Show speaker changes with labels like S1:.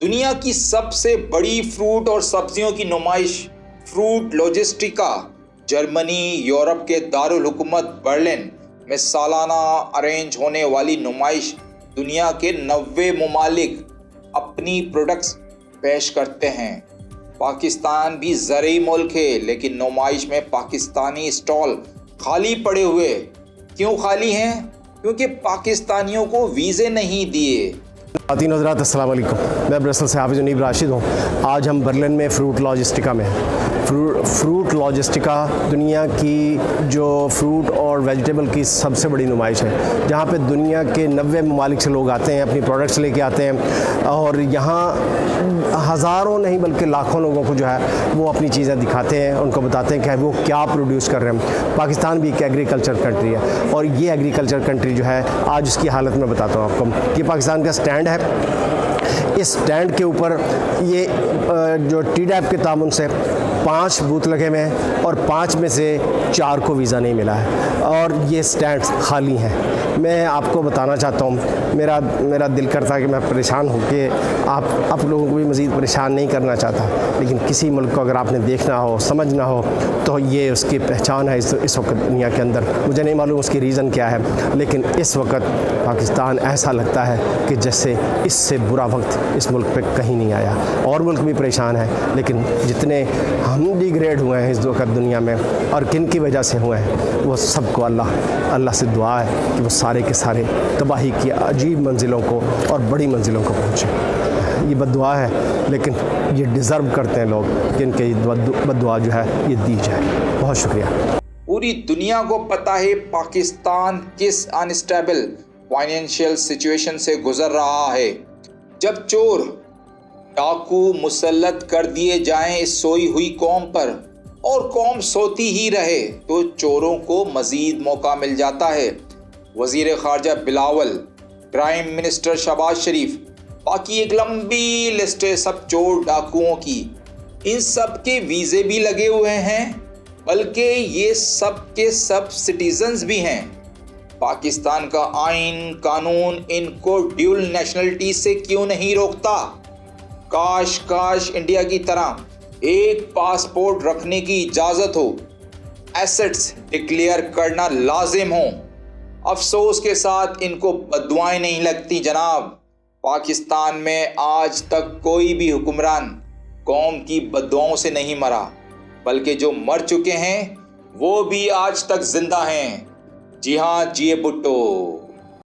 S1: دنیا کی سب سے بڑی فروٹ اور سبزیوں کی نمائش فروٹ لاجسٹیکا جرمنی یورپ کے دارالحکومت برلن میں سالانہ ارینج ہونے والی نمائش دنیا کے 90 ممالک اپنی پروڈکٹس پیش کرتے ہیں۔ پاکستان بھی زرعی ملک ہے، لیکن نمائش میں پاکستانی اسٹال خالی پڑے ہوئے۔ کیوں خالی ہیں؟ کیونکہ پاکستانیوں کو ویزے نہیں دیے۔
S2: خواتین حضرات السلام علیکم، میں برسل سے حافظ عنیب راشد ہوں۔ آج ہم برلن میں فروٹ لاجسٹیکا میں ہیں۔ فروٹ لاجسٹیکا دنیا کی جو فروٹ اور ویجیٹیبل کی سب سے بڑی نمائش ہے، جہاں پہ دنیا کے 90 ممالک سے لوگ آتے ہیں، اپنی پروڈکٹس لے کے آتے ہیں، اور یہاں ہزاروں نہیں بلکہ لاکھوں لوگوں کو جو ہے وہ اپنی چیزیں دکھاتے ہیں، ان کو بتاتے ہیں کہ وہ کیا پروڈیوس کر رہے ہیں۔ پاکستان بھی ایک ایگریکلچر کنٹری ہے، اور یہ ایگریکلچر کنٹری جو ہے آج اس کی حالت میں بتاتا ہوں آپ کو۔ یہ پاکستان کا سٹینڈ ہے۔ اس سٹینڈ کے اوپر یہ جو ٹی ڈیپ کے تعاون سے 5 بوتھ لگے ہوئے ہیں، اور 5 میں سے 4 کو ویزا نہیں ملا ہے، اور یہ سٹینڈ خالی ہیں۔ میں آپ کو بتانا چاہتا ہوں، میرا دل کرتا ہے کہ میں پریشان ہو کے آپ لوگوں کو بھی مزید پریشان نہیں کرنا چاہتا، لیکن کسی ملک کو اگر آپ نے دیکھنا ہو، سمجھنا ہو، تو یہ اس کی پہچان ہے اس وقت دنیا کے اندر۔ مجھے نہیں معلوم اس کی ریزن کیا ہے، لیکن اس وقت پاکستان ایسا لگتا ہے کہ جیسے اس سے برا وقت اس ملک پہ کہیں نہیں آیا۔ اور ملک بھی پریشان ہے، لیکن جتنے ہم ڈی گریڈ ہوئے ہیں اس وقت دنیا میں، اور کن کی وجہ سے ہوئے ہیں، وہ سب کو اللہ سے دعا ہے کہ وہ سارے کے سارے تباہی کی عجیب منزلوں کو اور بڑی منزلوں کو پہنچیں۔ یہ بد دعا ہے، لیکن یہ ڈیزرو کرتے ہیں لوگ کہ ان کے بد دعا جو ہے یہ دی جائے۔ بہت شکریہ۔
S1: پوری دنیا کو پتہ ہے پاکستان کس انسٹیبل فائنینشیل سچویشن سے گزر رہا ہے۔ جب چور ڈاکو مسلط کر دیے جائیں اس سوئی ہوئی قوم پر، اور قوم سوتی ہی رہے، تو چوروں کو مزید موقع مل جاتا ہے۔ وزیر خارجہ بلاول، پرائم منسٹر شہباز شریف، باقی ایک لمبی لسٹ ہے سب چور ڈاکوؤں کی۔ ان سب کے ویزے بھی لگے ہوئے ہیں، بلکہ یہ سب کے سب سٹیزنز بھی ہیں۔ پاکستان کا آئین قانون ان کو ڈیول نیشنلٹی سے کیوں نہیں روکتا؟ کاش انڈیا کی طرح ایک پاسپورٹ رکھنے کی اجازت ہو، ایسٹس ڈکلیئر کرنا لازم ہو۔ افسوس کے ساتھ ان کو بددعائیں نہیں لگتی جناب۔ پاکستان میں آج تک کوئی بھی حکمران قوم کی بددعاؤں سے نہیں مرا، بلکہ جو مر چکے ہیں وہ بھی آج تک زندہ ہیں۔ جی ہاں، جیے بھٹو۔